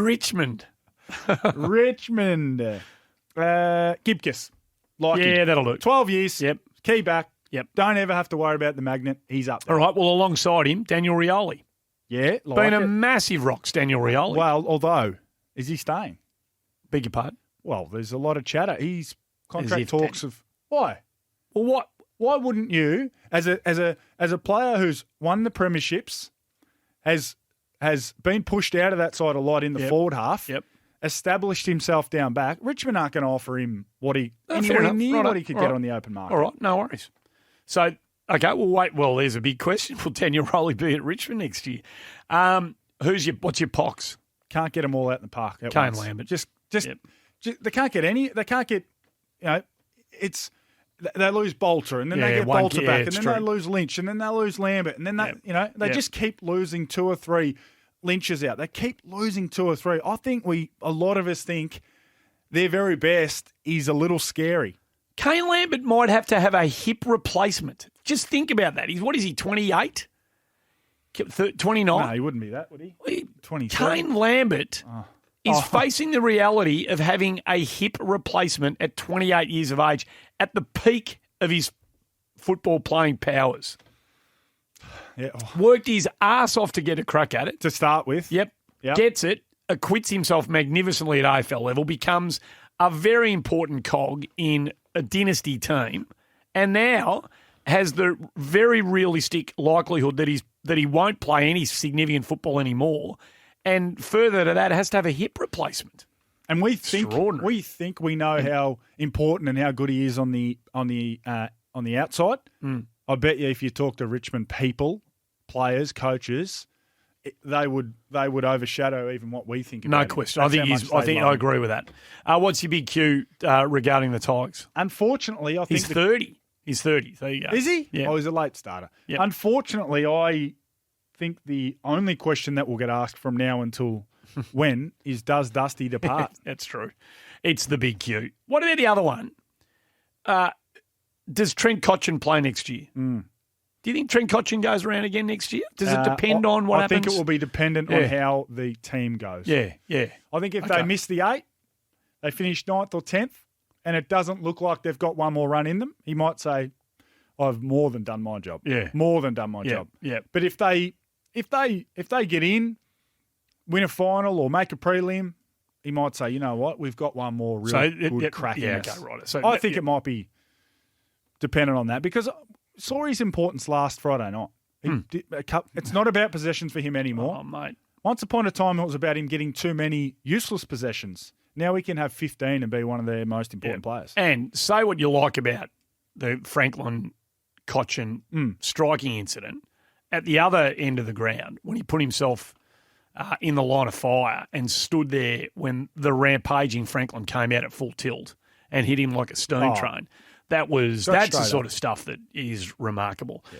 Richmond. Richmond. Gibcus. Like him. That'll do. 12 years. Yep. Key back. Yep. Don't ever have to worry about the magnet. He's up there. All right, well, alongside him, Daniel Rioli. Yeah, Been a massive rocks, Daniel Rioli. Well, although, is he staying? Beg your pardon? Well, there's a lot of chatter. He's contract talks Dan- of why? Well, what? Why wouldn't you, as a player who's won the premierships, has been pushed out of that side a lot in the forward half, established himself down back? Richmond aren't going to offer him what he anywhere near what he could get on the open market. All right, no worries. So, okay, well, wait. Well, there's a big question. Will Daniel Rioli be at Richmond next year? What's your pox? Can't get them all out in the park. Kane Lambert. Just they can't get any. They can't get. It's they lose Bolter, and then they get Bolter back, and then they lose Lynch, and then they lose Lambert, and then they just keep losing 2 or 3 Lynches out. They keep losing 2 or 3. I think a lot of us think their very best is a little scary. Kane Lambert might have to have a hip replacement. Just think about that. What is he, 28? 29? No, he wouldn't be that, would he? 23. Kane Lambert is facing the reality of having a hip replacement at 28 years of age at the peak of his football playing powers. Yeah. Worked his ass off to get a crack at it. To start with. Yep. Gets it, acquits himself magnificently at AFL level, becomes a very important cog in a dynasty team, and now has the very realistic likelihood that he won't play any significant football anymore, and further to that, has to have a hip replacement. And we think we know how important and how good he is on the outside. I bet you if you talk to Richmond people, players, coaches, they would overshadow even what we think about him. No question. I think I agree with that. What's your big cue regarding the Tigers? Unfortunately, I think he's 30. He's 30. There you go. Is he? Yeah. Oh, he's a late starter. Yep. Unfortunately, I think the only question that will get asked from now until when is, does Dusty depart? That's true. It's the big cue. What about the other one? Does Trent Cotchin play next year? Do you think Trent Cotchin goes around again next year? Does it depend on what happens? I think it will be dependent on how the team goes. Yeah. I think if they miss the 8, they finish 9th or 10th, and it doesn't look like they've got one more run in them, he might say, I've more than done my job. Yeah. More than done my job. Yeah. But if they get in, win a final or make a prelim, he might say, you know what, we've got one more good crack in us. Okay, right. So I think it might be dependent on that because saw his importance last Friday night. It's not about possessions for him anymore. Oh, mate. Once upon a time, it was about him getting too many useless possessions. Now he can have 15 and be one of their most important players. And say what you like about the Franklin Cotchin striking incident. At the other end of the ground, when he put himself in the line of fire and stood there when the rampaging Franklin came out at full tilt and hit him like a steam train, that's the sort of stuff that is remarkable. Yeah.